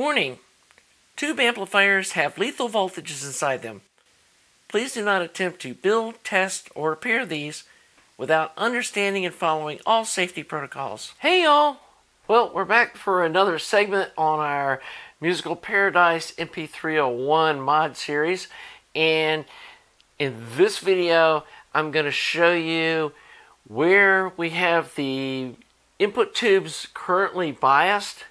Warning! Tube amplifiers have lethal voltages inside them. Please do not attempt to build, test, or repair these without understanding and following all safety protocols. Hey y'all! Well, we're back for another segment on our Musical Paradise MP301 mod series, and in this video I'm going to show you where we have the input tubes currently biased,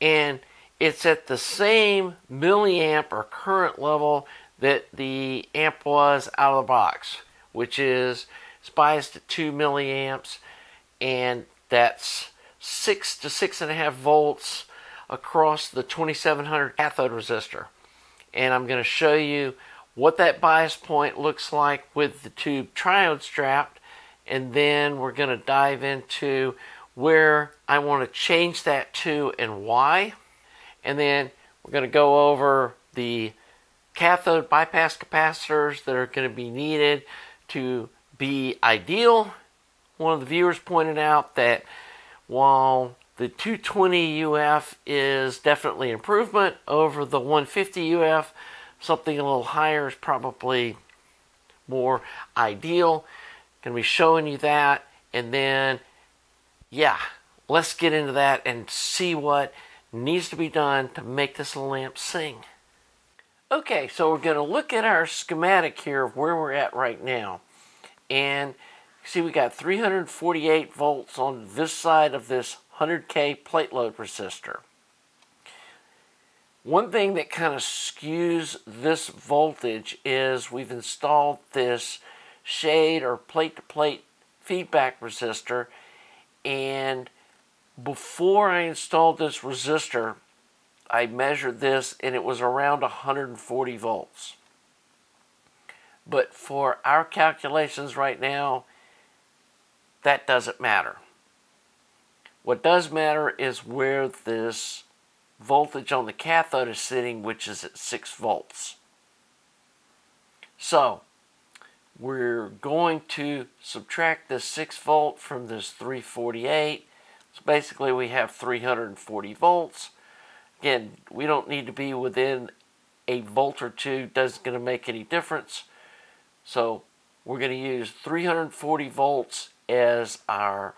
and it's at the same milliamp or current level that the amp was out of the box, which is it's biased at 2 milliamps, and that's 6 to 6.5 volts across the 2700 cathode resistor. And I'm going to show you what that bias point looks like with the tube triode strapped, and then we're going to dive into where I want to change that to and why. And then we're going to go over the cathode bypass capacitors that are going to be needed to be ideal. One of the viewers pointed out that while the 220 UF is definitely an improvement over the 150 UF, something a little higher is probably more ideal. Going to be showing you that, and then yeah, let's get into that and see what needs to be done to make this lamp sing. Okay, so we're going to look at our schematic here of where we're at right now. And see, we got 348 volts on this side of this 100K plate load resistor. One thing that kind of skews this voltage is we've installed this shade or plate-to-plate feedback resistor, and before I installed this resistor, I measured this and it was around 140 volts. But for our calculations right now, that doesn't matter. What does matter is where this voltage on the cathode is sitting, which is at 6 volts. So we're going to subtract this 6 volt from this 348. So basically we have 340 volts. Again, we don't need to be within a volt or two. Doesn't going to make any difference. So we're going to use 340 volts as our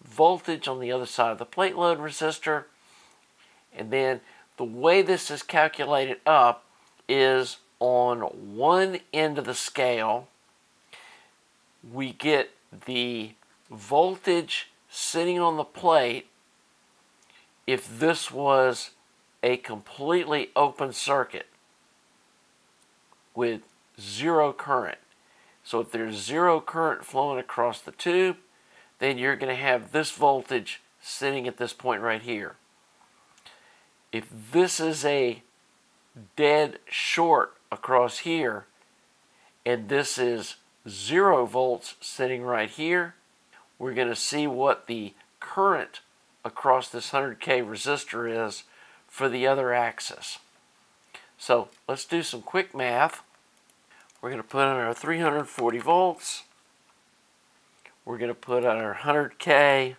voltage on the other side of the plate load resistor. And then the way this is calculated up is on one end of the scale, we get the voltage sitting on the plate if this was a completely open circuit with zero current. So if there's zero current flowing across the tube, then you're going to have this voltage sitting at this point right here. If this is a dead short across here, and this is 0 volts sitting right here, we're going to see what the current across this 100K resistor is for the other axis. So let's do some quick math. We're going to put on our 340 volts. We're going to put on our 100K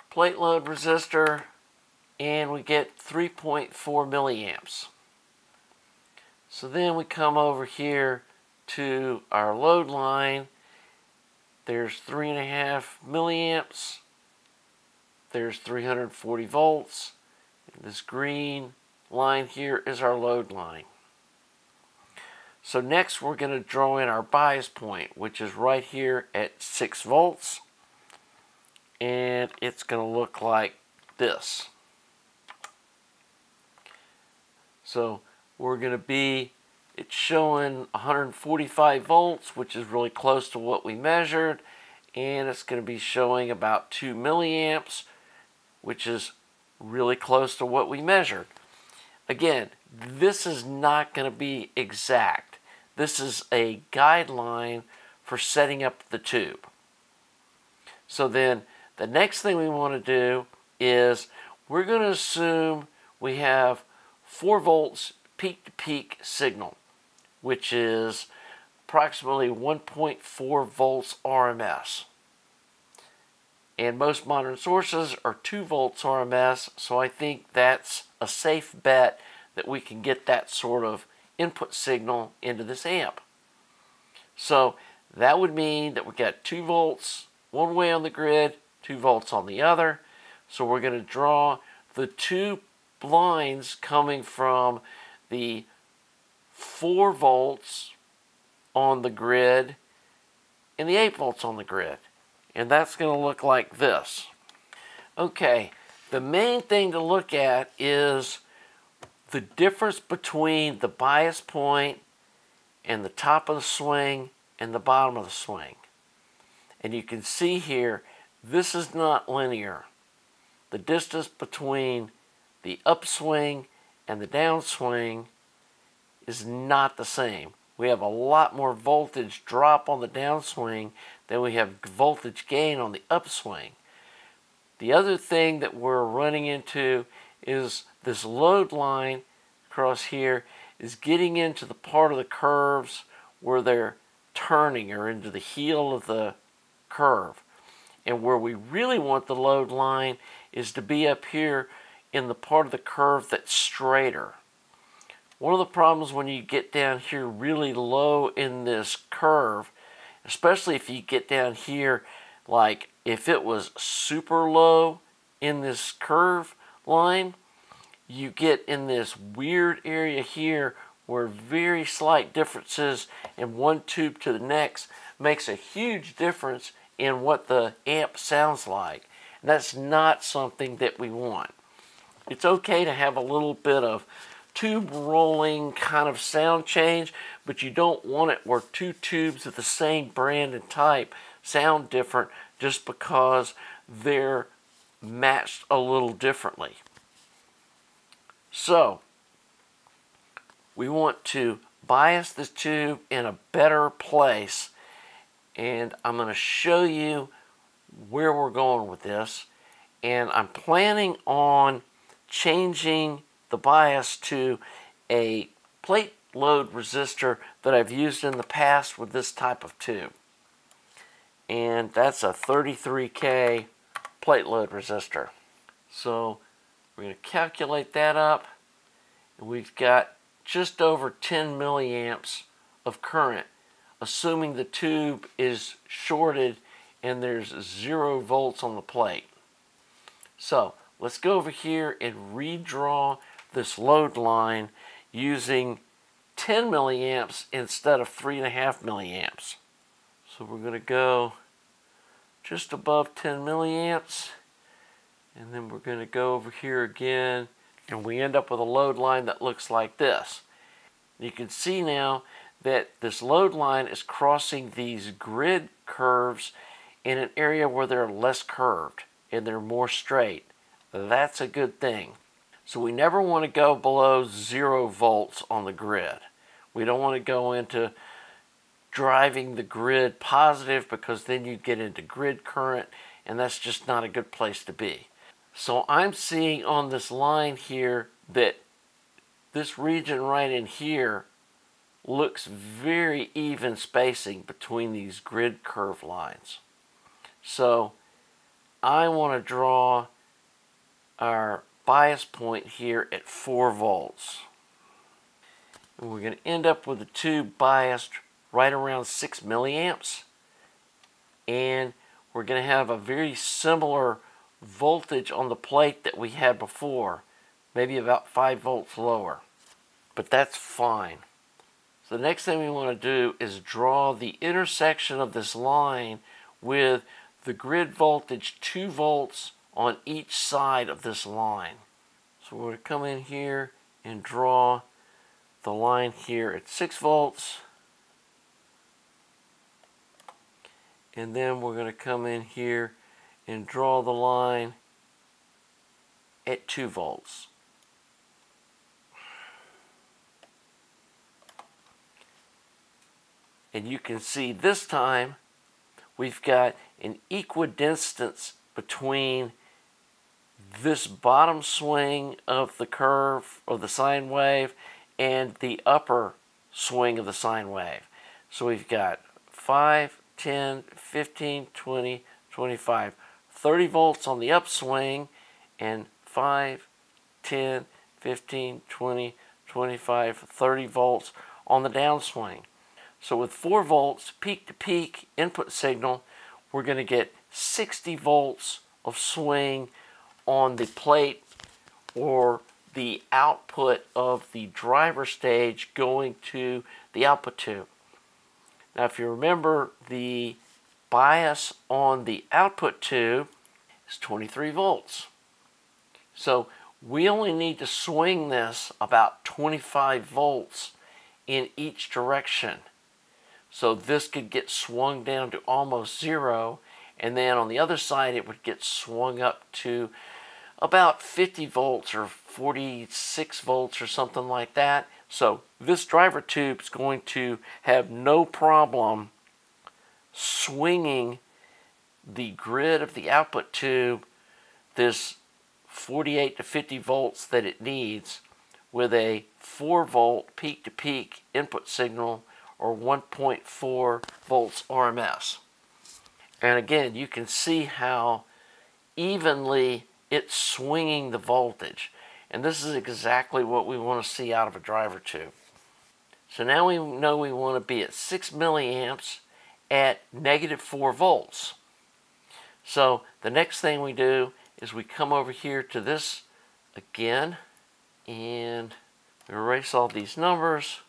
plate load resistor, and we get 3.4 milliamps. So then we come over here to our load line. There's 3.5 milliamps. There's 340 volts. And this green line here is our load line. So next we're going to draw in our bias point, which is right here at 6 volts. And it's going to look like this. So we're going to be, it's showing 145 volts, which is really close to what we measured. And it's going to be showing about 2 milliamps, which is really close to what we measured. Again, this is not going to be exact. This is a guideline for setting up the tube. So then the next thing we want to do is we're going to assume we have 4 volts peak-to-peak signal, which is approximately 1.4 volts RMS. And most modern sources are 2 volts RMS, so I think that's a safe bet that we can get that sort of input signal into this amp. So that would mean that we got 2 volts one way on the grid, 2 volts on the other. So we're going to draw the 2 lines coming from the 4 volts on the grid and the 8 volts on the grid. And that's going to look like this. Okay, the main thing to look at is the difference between the bias point and the top of the swing and the bottom of the swing. And you can see here, this is not linear. The distance between the upswing and the downswing is not the same. We have a lot more voltage drop on the downswing than we have voltage gain on the upswing. The other thing that we're running into is this load line across here is getting into the part of the curves where they're turning, or into the heel of the curve. And where we really want the load line is to be up here in the part of the curve that's straighter. One of the problems when you get down here really low in this curve, especially if you get down here, like if it was super low in this curve line, you get in this weird area here where very slight differences in one tube to the next makes a huge difference in what the amp sounds like. And that's not something that we want. It's okay to have a little bit of tube rolling kind of sound change, but you don't want it where 2 tubes of the same brand and type sound different just because they're matched a little differently. So we want to bias the tube in a better place, and I'm going to show you where we're going with this. And I'm planning on changing the bias to a plate load resistor that I've used in the past with this type of tube. And that's a 33K plate load resistor. So we're going to calculate that up, and we've got just over 10 milliamps of current, assuming the tube is shorted and there's 0 volts on the plate. So let's go over here and redraw this load line using 10 milliamps instead of 3.5 milliamps. So we're going to go just above 10 milliamps, and then we're going to go over here again, and we end up with a load line that looks like this. You can see now that this load line is crossing these grid curves in an area where they're less curved and they're more straight. That's a good thing. So we never want to go below 0 volts on the grid. We don't want to go into driving the grid positive, because then you get into grid current, and that's just not a good place to be. So I'm seeing on this line here that this region right in here looks very even spacing between these grid curve lines. So I want to draw our bias point here at 4 volts. And we're going to end up with the tube biased right around 6 milliamps. And we're going to have a very similar voltage on the plate that we had before, maybe about 5 volts lower. But that's fine. So the next thing we want to do is draw the intersection of this line with the grid voltage 2 volts on each side of this line. So we're going to come in here and draw the line here at 6 volts. And then we're going to come in here and draw the line at 2 volts. And you can see this time we've got an equidistance between this bottom swing of the curve of the sine wave and the upper swing of the sine wave. So we've got 5, 10, 15, 20, 25, 30 volts on the upswing and 5, 10, 15, 20, 25, 30 volts on the downswing. So with 4 volts peak to peak input signal, we're going to get 60 volts of swing on the plate or the output of the driver stage going to the output tube. Now if you remember, the bias on the output tube is 23 volts. So we only need to swing this about 25 volts in each direction. So this could get swung down to almost 0, and then on the other side it would get swung up to about 50 volts or 46 volts or something like that. So this driver tube is going to have no problem swinging the grid of the output tube this 48 to 50 volts that it needs with a 4 volt peak to peak input signal or 1.4 volts RMS. And again, you can see how evenly it's swinging the voltage. And this is exactly what we want to see out of a driver tube. So now we know we want to be at 6 milliamps at -4 volts. So the next thing we do is we come over here to this again and we erase all these numbers,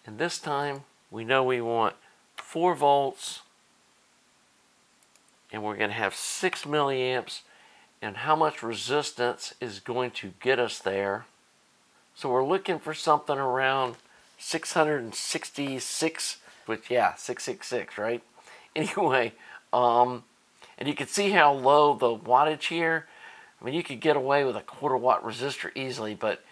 and this time we know we want 4 volts and we're going to have 6 milliamps, and how much resistance is going to get us there. So we're looking for something around 666, which yeah, 666, right? Anyway, and you can see how low the wattage here. I mean, you could get away with a 1/4 watt resistor easily, but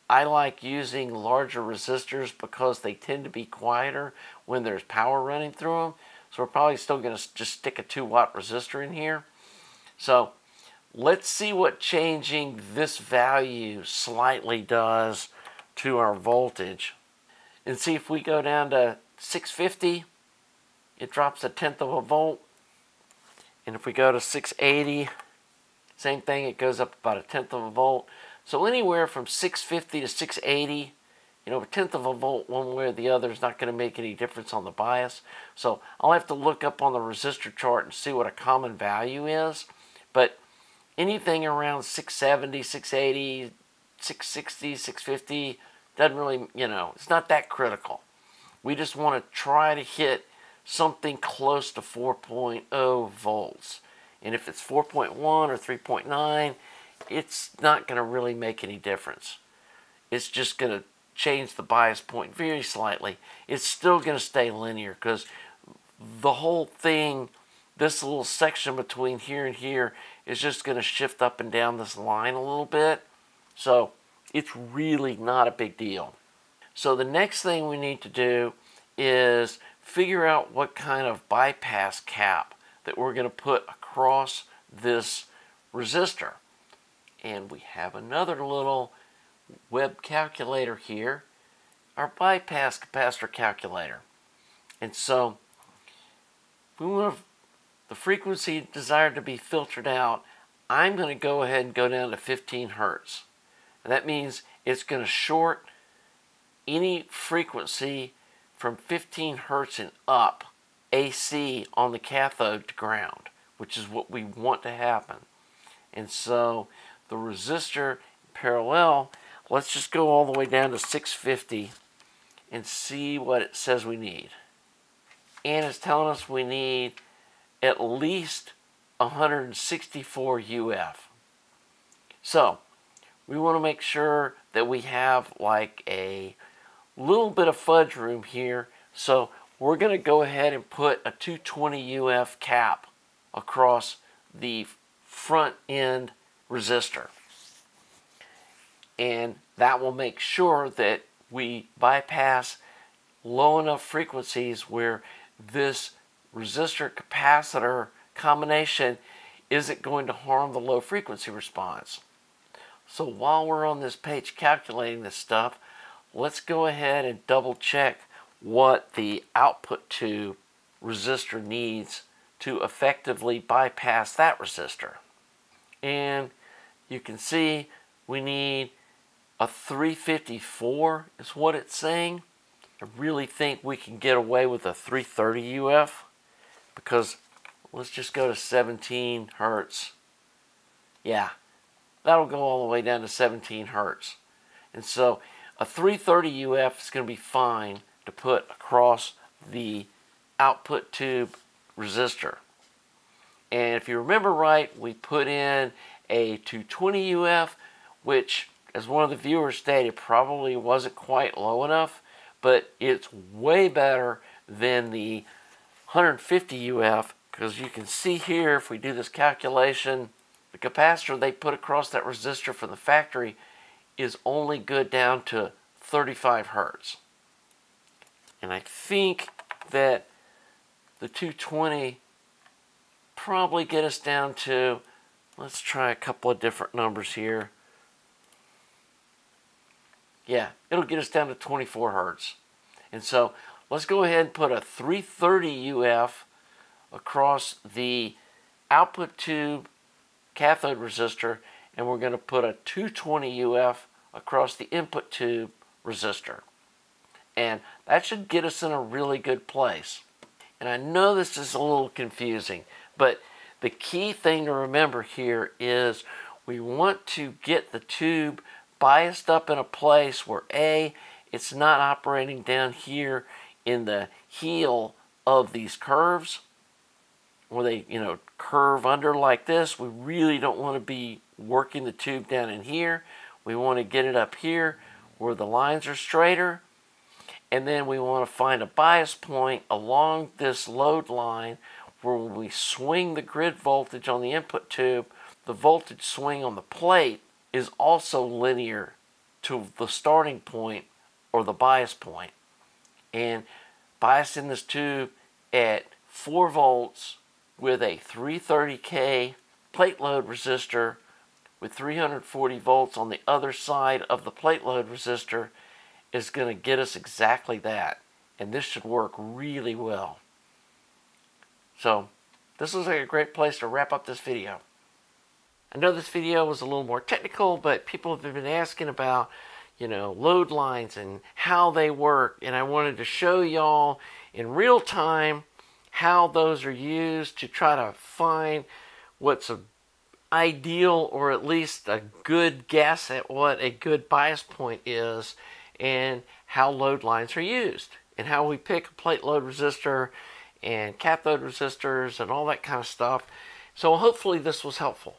I like using larger resistors because they tend to be quieter when there's power running through them. So we're probably still going to just stick a 2 watt resistor in here. So let's see what changing this value slightly does to our voltage. And see if we go down to 650, it drops 1/10 of a volt. And if we go to 680, same thing, it goes up about 1/10 of a volt. So anywhere from 650 to 680, you know, 1/10 of a volt one way or the other is not going to make any difference on the bias. So I'll have to look up on the resistor chart and see what a common value is. But anything around 670, 680, 660, 650 doesn't really, you know, it's not that critical. We just want to try to hit something close to 4.0 volts. And if it's 4.1 or 3.9, it's not going to really make any difference. It's just going to change the bias point very slightly. It's still going to stay linear because the whole thing, this little section between here and here, is just going to shift up and down this line a little bit. So it's really not a big deal. So the next thing we need to do is figure out what kind of bypass cap that we're going to put across this resistor. And we have another little web calculator here, our bypass capacitor calculator. And so we want the frequency desired to be filtered out. I'm going to go ahead and go down to 15 hertz. And that means it's going to short any frequency from 15 hertz and up AC on the cathode to ground, which is what we want to happen. And so the resistor parallel, let's just go all the way down to 650 and see what it says we need. And it's telling us we need at least 164 UF. So we want to make sure that we have like a little bit of fudge room here. So we're going to go ahead and put a 220 UF cap across the front end resistor. And that will make sure that we bypass low enough frequencies where this resistor capacitor combination isn't going to harm the low frequency response. So while we're on this page calculating this stuff, let's go ahead and double check what the output tube resistor needs to effectively bypass that resistor. And you can see we need a 354 is what it's saying. I really think we can get away with a 330 UF, because let's just go to 17 hertz. Yeah, that'll go all the way down to 17 hertz. And so a 330 UF is going to be fine to put across the output tube resistor. And if you remember right, we put in a 220 UF, which, as one of the viewers stated, probably wasn't quite low enough, but it's way better than the 150 UF, because you can see here, if we do this calculation, the capacitor they put across that resistor from the factory is only good down to 35 hertz. And I think that the 220 probably get us down to, let's try a couple of different numbers here. Yeah, it'll get us down to 24 hertz. And so let's go ahead and put a 330 UF across the output tube cathode resistor, and we're going to put a 220 UF across the input tube resistor. And that should get us in a really good place. And I know this is a little confusing, but the key thing to remember here is we want to get the tube biased up in a place where A, it's not operating down here in the heel of these curves, where they, curve under like this. We really don't want to be working the tube down in here. We want to get it up here where the lines are straighter. And then we want to find a bias point along this load line where when we swing the grid voltage on the input tube, the voltage swing on the plate is also linear to the starting point or the bias point. And biasing this tube at 4 volts with a 330K plate load resistor with 340 volts on the other side of the plate load resistor is going to get us exactly that. And this should work really well. So this looks like a great place to wrap up this video. I know this video was a little more technical, but people have been asking about, load lines and how they work. And I wanted to show y'all in real time how those are used to try to find what's an ideal, or at least a good guess at what a good bias point is, and how load lines are used, and how we pick a plate load resistor and cathode resistors and all that kind of stuff. So hopefully this was helpful.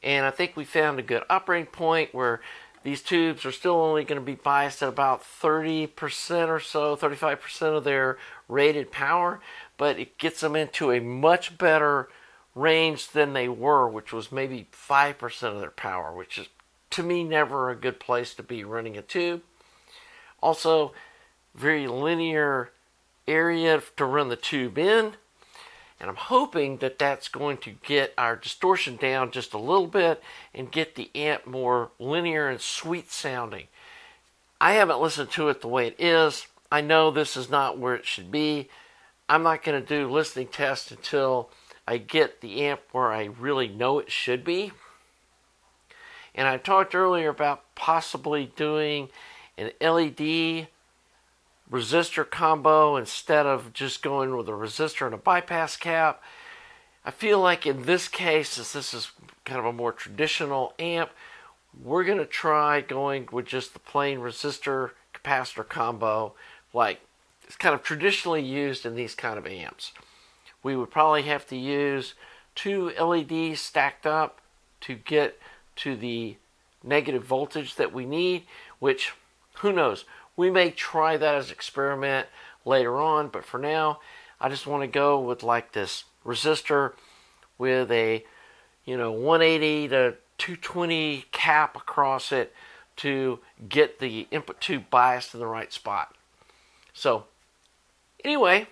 And I think we found a good operating point where these tubes are still only going to be biased at about 30% or so, 35% of their rated power, but it gets them into a much better range than they were, which was maybe 5% of their power, which is, to me, never a good place to be running a tube. Also, very linear area to run the tube in. And I'm hoping that that's going to get our distortion down just a little bit and get the amp more linear and sweet sounding. I haven't listened to it the way it is. I know this is not where it should be. I'm not going to do listening tests until I get the amp where I really know it should be. And I talked earlier about possibly doing an LED resistor combo instead of just going with a resistor and a bypass cap. I feel like in this case, since this is kind of a more traditional amp, we're going to try going with just the plain resistor capacitor combo, like it's kind of traditionally used in these kind of amps. We would probably have to use 2 LEDs stacked up to get to the negative voltage that we need, which, who knows, we may try that as an experiment later on, but for now, I just want to go with like this resistor with a, 180 to 220 cap across it to get the input tube biased in the right spot. So, anyway,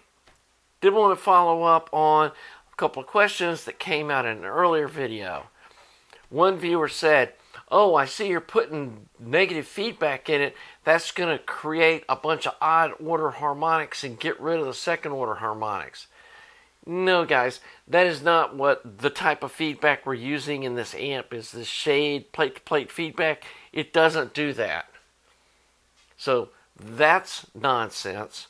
did want to follow up on a couple of questions that came out in an earlier video. One viewer said, "Oh, I see you're putting negative feedback in it. That's going to create a bunch of odd order harmonics and get rid of the second order harmonics." No, guys, that is not what the type of feedback we're using in this amp is. This shade plate-to-plate feedback. It doesn't do that. So that's nonsense.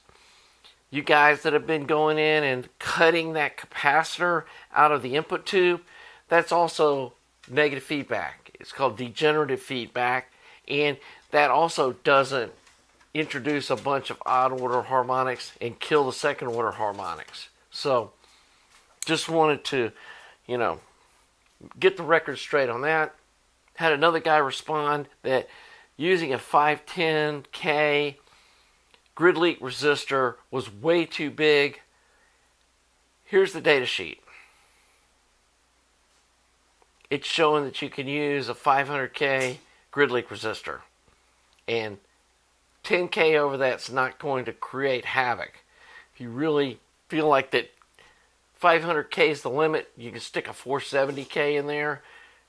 You guys that have been going in and cutting that capacitor out of the input tube, that's also negative feedback. It's called degenerative feedback, and that also doesn't introduce a bunch of odd order harmonics and kill the second order harmonics. So just wanted to, get the record straight on that. Had another guy respond that using a 510K grid leak resistor was way too big. Here's the data sheet. It's showing that you can use a 500K grid leak resistor. And 10K over that's not going to create havoc. If you really feel like that 500K is the limit, you can stick a 470K in there.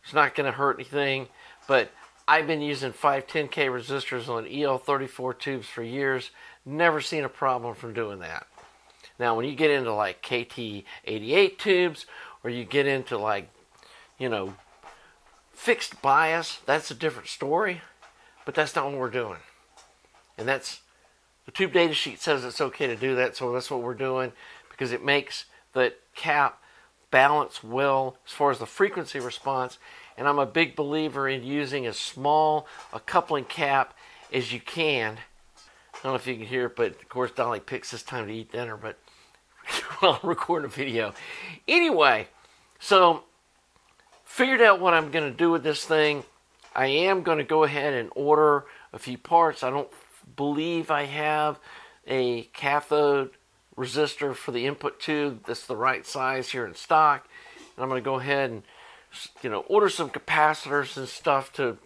It's not going to hurt anything. But I've been using 510K resistors on EL34 tubes for years. Never seen a problem from doing that. Now, when you get into like KT88 tubes, or you get into like, fixed bias, that's a different story. But that's not what we're doing. And that's, the tube data sheet says it's okay to do that, so that's what we're doing, because it makes the cap balance well as far as the frequency response. And I'm a big believer in using as small a coupling cap as you can. I don't know if you can hear it, but of course Dolly picks this time to eat dinner, but while I'm recording a video. Anyway, so figured out what I'm going to do with this thing. I am going to go ahead and order a few parts. I don't believe I have a cathode resistor for the input tube that's the right size here in stock. And I'm going to go ahead and order some capacitors and stuff to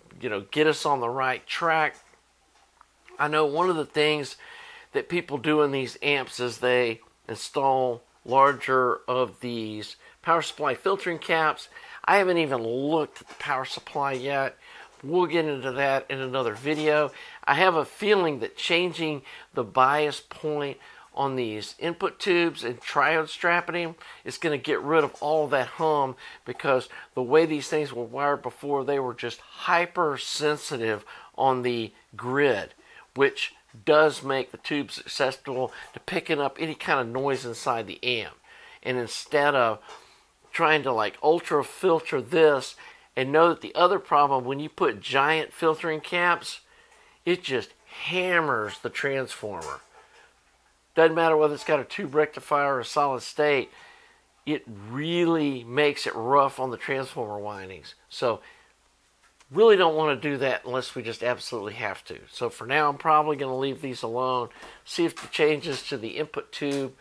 get us on the right track. I know one of the things that people do in these amps is they install larger of these power supply filtering caps. I haven't even looked at the power supply yet. We'll get into that in another video. I have a feeling that changing the bias point on these input tubes and triode strapping them is going to get rid of all that hum, because the way these things were wired before, they were just hypersensitive on the grid, which does make the tube susceptible to picking up any kind of noise inside the amp. And instead of trying to like ultra filter this, and know that the other problem, when you put giant filtering caps, it just hammers the transformer. Doesn't matter whether it's got a tube rectifier or a solid state, it really makes it rough on the transformer windings. So really don't want to do that unless we just absolutely have to. So for now, I'm probably going to leave these alone, see if the changes to the input tube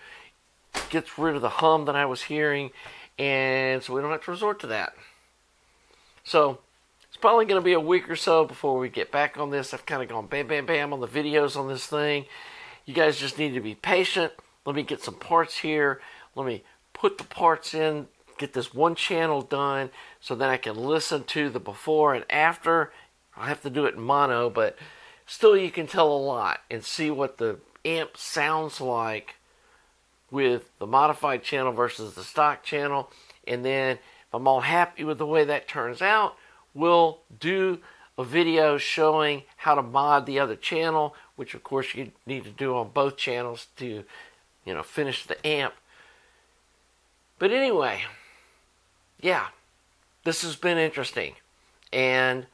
gets rid of the hum that I was hearing, and so we don't have to resort to that. So it's probably going to be a week or so before we get back on this. I've kind of gone bam, bam, bam on the videos on this thing. You guys just need to be patient. Let me get some parts here. Let me put the parts in, get this one channel done, so then I can listen to the before and after. I have to do it in mono, but still you can tell a lot and see what the amp sounds like with the modified channel versus the stock channel. And then if I'm all happy with the way that turns out, we'll do a video showing how to mod the other channel, which of course you need to do on both channels to, finish the amp. But anyway, yeah, this has been interesting, and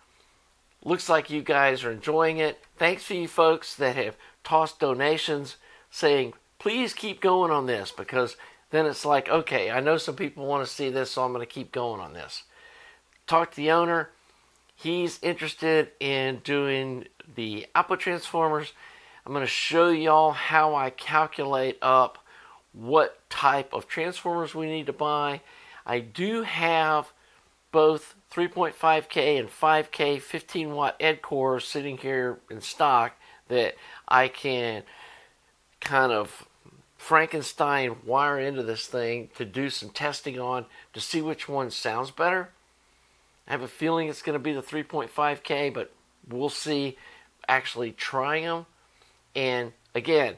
looks like you guys are enjoying it. Thanks for you folks that have tossed donations saying, please keep going on this, because then it's like, okay, I know some people want to see this, so I'm going to keep going on this. Talk to the owner. He's interested in doing the output transformers. I'm going to show y'all how I calculate up what type of transformers we need to buy. I do have both 3.5K and 5K 15 watt ed cores sitting here in stock that I can kind of Frankenstein wire into this thing to do some testing on to see which one sounds better. I have a feeling it's going to be the 3.5K, but we'll see actually trying them. And again,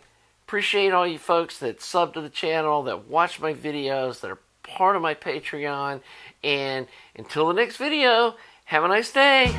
Appreciate all you folks that sub to the channel, that watch my videos, that are part of my Patreon. And until the next video, have a nice day.